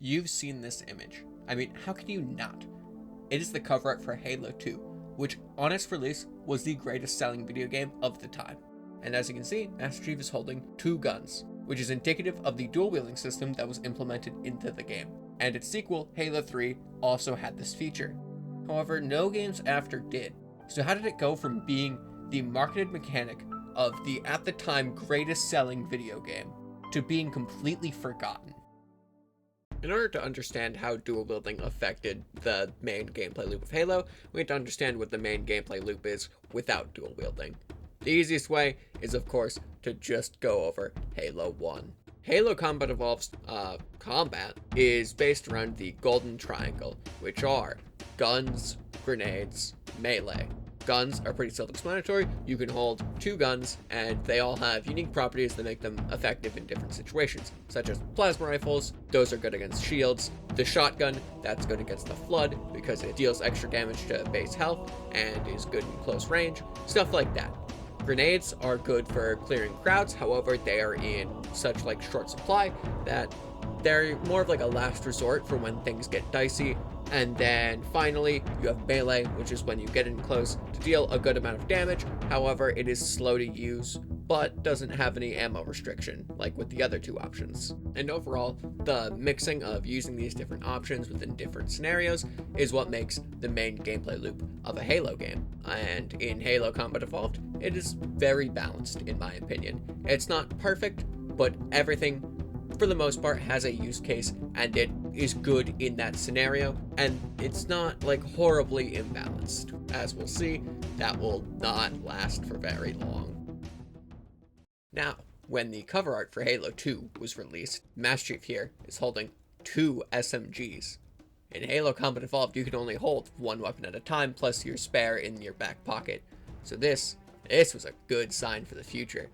You've seen this image. I mean, how can you not? It is the cover art for Halo 2, which on its release was the greatest selling video game of the time. And as you can see, Master Chief is holding 2 guns, which is indicative of the dual wielding system that was implemented into the game. And its sequel, Halo 3, also had this feature. However, no games after did. So how did it go from being the marketed mechanic of the at the time greatest selling video game to being completely forgotten? In order to understand how dual wielding affected the main gameplay loop of Halo, we have to understand what the main gameplay loop is without dual wielding. The easiest way is, of course, to just go over Halo 1. Halo Combat Evolved's combat is based around the golden triangle, which are guns, grenades, melee. Guns are pretty self-explanatory. You can hold 2 guns, and they all have unique properties that make them effective in different situations, such as plasma rifles. Those are good against shields. The shotgun, that's good against the flood because it deals extra damage to base health and is good in close range, stuff like that. Grenades are good for clearing crowds, however, they are in such short supply that they're more of a last resort for when things get dicey. And then finally, you have melee, which is when you get in close to deal a good amount of damage. However, it is slow to use, but doesn't have any ammo restriction, like with the other 2 options. And overall, the mixing of using these different options within different scenarios is what makes the main gameplay loop of a Halo game. And in Halo Combat Evolved, it is very balanced, in my opinion. It's not perfect, but everything, for the most part, has a use case, and it is good in that scenario, and it's not horribly imbalanced. As we'll see, that will not last for very long. Now, when the cover art for Halo 2 was released, Master Chief here is holding 2 SMGs. In Halo Combat Evolved, you can only hold 1 weapon at a time, plus your spare in your back pocket. So this was a good sign for the future.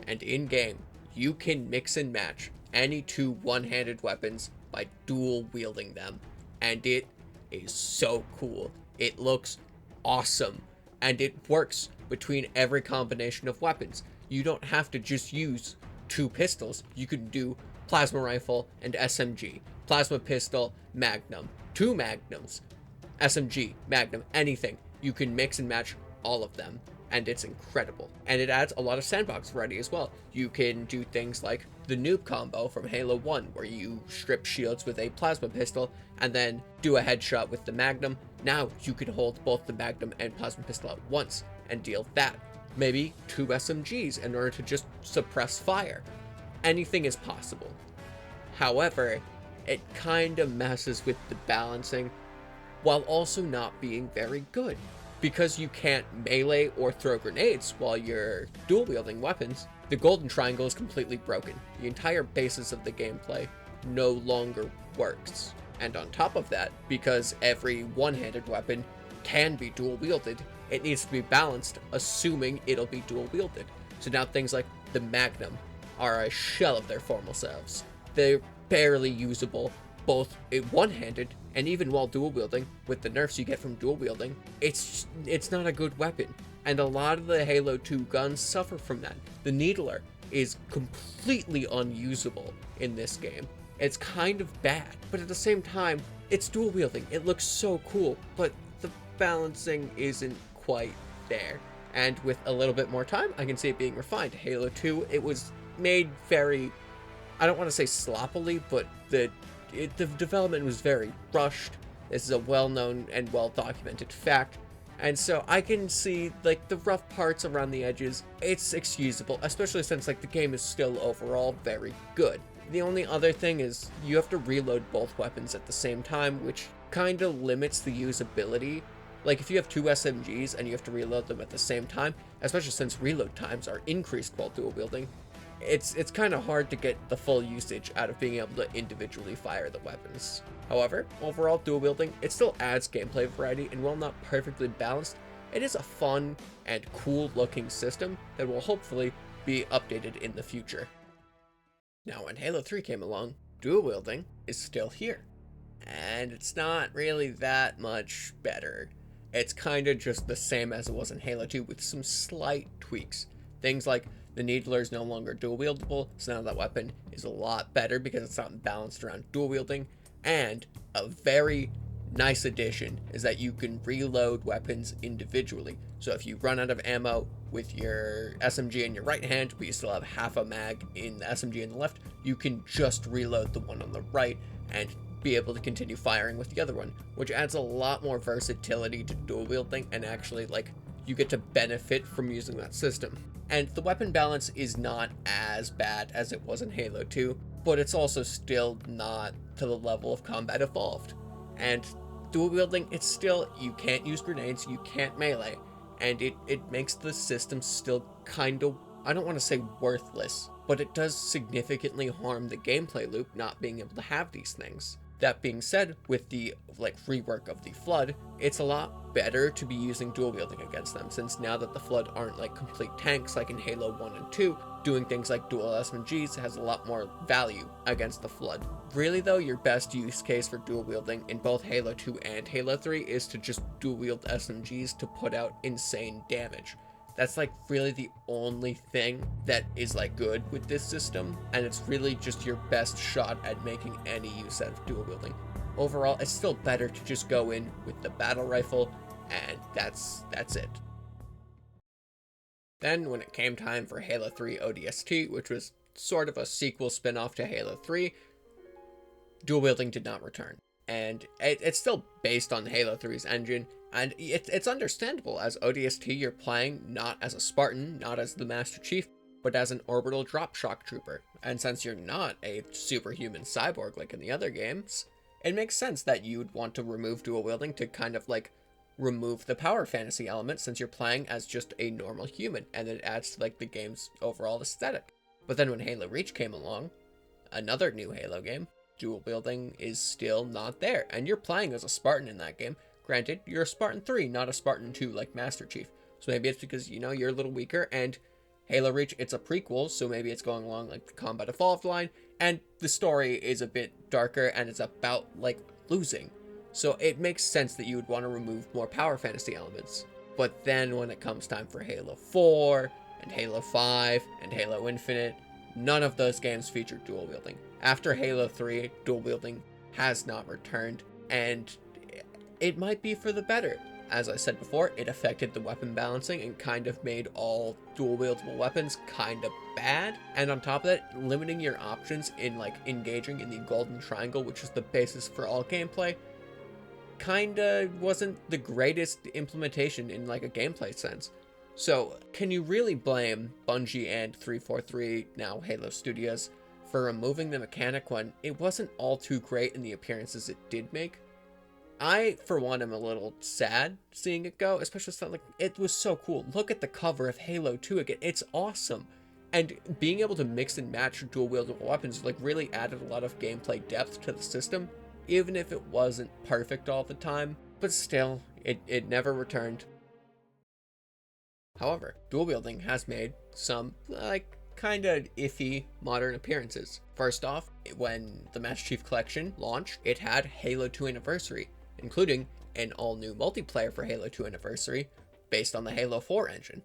And in-game, you can mix and match any 2 one-handed weapons by dual wielding them, and it is so cool. It looks awesome, and it works between every combination of weapons. You don't have to just use 2 pistols. You can do plasma rifle and SMG, plasma pistol, magnum, 2 magnums, SMG, magnum, anything. You can mix and match all of them, and it's incredible. And it adds a lot of sandbox variety as well. You can do things like the noob combo from Halo 1, where you strip shields with a plasma pistol and then do a headshot with the magnum. Now you can hold both the magnum and plasma pistol at once and deal that. Maybe 2 SMGs in order to just suppress fire. Anything is possible. However, it kind of messes with the balancing while also not being very good. Because you can't melee or throw grenades while you're dual wielding weapons, the golden triangle is completely broken. The entire basis of the gameplay no longer works. And on top of that, because every one-handed weapon can be dual wielded, it needs to be balanced, assuming it'll be dual wielded. So now things like the Magnum are a shell of their former selves. They're barely usable, both one-handed and even while dual wielding. With the nerfs you get from dual wielding, it's not a good weapon. And a lot of the Halo 2 guns suffer from that. The Needler is completely unusable in this game. It's kind of bad, but at the same time, it's dual wielding. It looks so cool, but the balancing isn't quite there. And with a little bit more time, I can see it being refined. Halo 2, it was made very, I don't want to say sloppily, but the development was very rushed. This is a well-known and well-documented fact. And so I can see the rough parts around the edges. It's excusable, especially since the game is still overall very good. The only other thing is you have to reload both weapons at the same time, which kind of limits the usability. If you have 2 SMGs and you have to reload them at the same time, especially since reload times are increased while dual wielding, it's kind of hard to get the full usage out of being able to individually fire the weapons. However, overall dual wielding, it still adds gameplay variety, and while not perfectly balanced, it is a fun and cool looking system that will hopefully be updated in the future. Now when Halo 3 came along, dual wielding is still here, and it's not really that much better. It's kind of just the same as it was in Halo 2 with some slight tweaks. Things like the Needler is no longer dual wieldable, so now that weapon is a lot better because it's not balanced around dual wielding. And a very nice addition is that you can reload weapons individually. So if you run out of ammo with your SMG in your right hand, but you still have half a mag in the SMG in the left, you can just reload the one on the right and be able to continue firing with the other one, which adds a lot more versatility to dual wielding, and actually, like, you get to benefit from using that system. And the weapon balance is not as bad as it was in Halo 2, but it's also still not to the level of Combat Evolved. And dual wielding, it's still, you can't use grenades, you can't melee, and it makes the system still kind of, I don't want to say worthless, but it does significantly harm the gameplay loop not being able to have these things. That being said, with the rework of the Flood, it's a lot better to be using dual wielding against them, since now that the Flood aren't complete tanks like in Halo 1 and 2, doing things like dual SMGs has a lot more value against the Flood. Really though, your best use case for dual wielding in both Halo 2 and Halo 3 is to just dual wield SMGs to put out insane damage. That's really the only thing that is good with this system, and it's really just your best shot at making any use out of dual wielding. Overall, it's still better to just go in with the battle rifle, and that's it. Then when it came time for Halo 3 ODST, which was sort of a sequel spin-off to Halo 3, dual wielding did not return. And it's still based on Halo 3's engine, and it's understandable. As ODST, you're playing not as a Spartan, not as the Master Chief, but as an orbital drop shock trooper. And since you're not a superhuman cyborg like in the other games, it makes sense that you'd want to remove dual wielding to kind of remove the power fantasy element, since you're playing as just a normal human, and it adds to the game's overall aesthetic. But then when Halo Reach came along, another new Halo game, dual wielding is still not there, and you're playing as a Spartan in that game. Granted, you're a Spartan 3, not a Spartan 2 like Master Chief. So maybe it's because, you're a little weaker, and Halo Reach, it's a prequel, so maybe it's going along the Combat Evolved line, and the story is a bit darker, and it's about, losing. So it makes sense that you would want to remove more power fantasy elements. But then when it comes time for Halo 4, and Halo 5, and Halo Infinite, none of those games featured dual wielding. After Halo 3, dual wielding has not returned, and it might be for the better. As I said before, it affected the weapon balancing and kind of made all dual wieldable weapons kind of bad. And on top of that, limiting your options in engaging in the golden triangle, which is the basis for all gameplay, kinda wasn't the greatest implementation in a gameplay sense. So can you really blame Bungie and 343, now Halo Studios, for removing the mechanic when it wasn't all too great in the appearances it did make? I, for one, am a little sad seeing it go, especially stuff it was so cool. Look at the cover of Halo 2 again. It's awesome. And being able to mix and match dual wieldable weapons really added a lot of gameplay depth to the system, even if it wasn't perfect all the time. But still, it never returned. However, dual wielding has made some, kind of iffy modern appearances. First off, when the Master Chief Collection launched, it had Halo 2 Anniversary, including an all-new multiplayer for Halo 2 Anniversary based on the Halo 4 engine.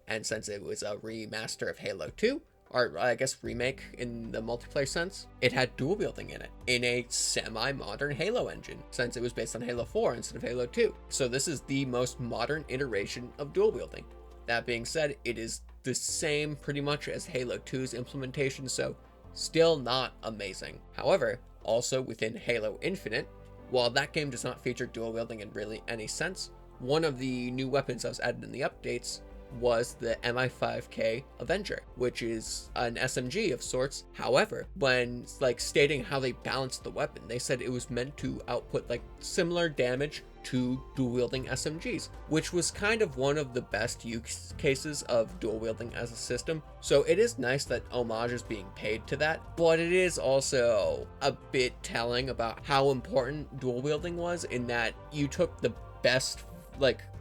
And since it was a remaster of Halo 2, or I guess remake in the multiplayer sense, it had dual wielding in it, in a semi-modern Halo engine, since it was based on Halo 4 instead of Halo 2. So this is the most modern iteration of dual wielding. That being said, it is the same pretty much as Halo 2's implementation, so still not amazing. However, also within Halo Infinite, while that game does not feature dual wielding in really any sense, one of the new weapons that was added in the updates was the MI5K Avenger, which is an SMG of sorts. However, when stating how they balanced the weapon, they said it was meant to output similar damage to dual wielding SMGs, which was kind of one of the best use cases of dual wielding as a system. So it is nice that homage is being paid to that, but it is also a bit telling about how important dual wielding was, in that you took the best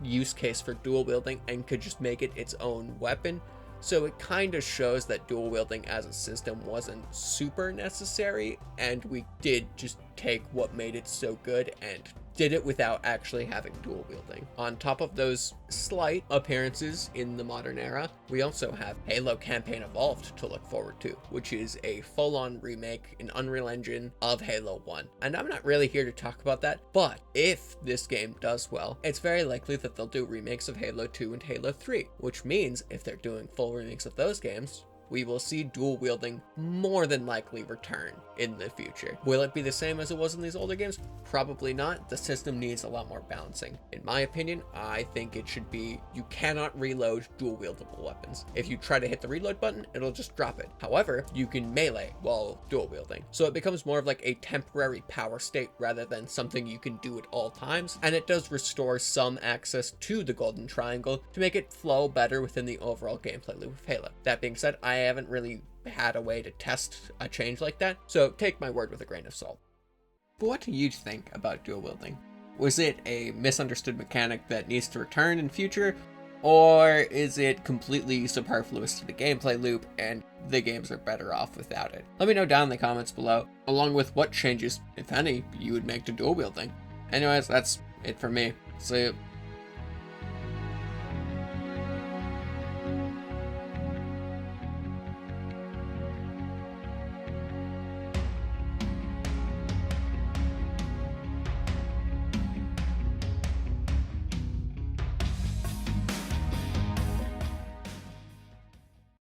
use case for dual wielding and could just make it its own weapon. So it kind of shows that dual wielding as a system wasn't super necessary, and we did just take what made it so good and did it without actually having dual wielding. On top of those slight appearances in the modern era, we also have Halo Campaign Evolved to look forward to, which is a full-on remake in Unreal Engine of Halo 1. And I'm not really here to talk about that, but if this game does well, it's very likely that they'll do remakes of Halo 2 and Halo 3, which means if they're doing full remakes of those games, we will see dual wielding more than likely return in the future. Will it be the same as it was in these older games? Probably not. The system needs a lot more balancing. In my opinion, I think it should be you cannot reload dual wieldable weapons. If you try to hit the reload button, it'll just drop it. However, you can melee while dual wielding. So it becomes more of like a temporary power state rather than something you can do at all times. And it does restore some access to the golden triangle to make it flow better within the overall gameplay loop of Halo. That being said, I haven't really had a way to test a change like that, so take my word with a grain of salt. But what do you think about dual wielding? Was it a misunderstood mechanic that needs to return in future, or is it completely superfluous to the gameplay loop and the games are better off without it? Let me know down in the comments below, along with what changes, if any, you would make to dual wielding. Anyways, that's it for me. See you.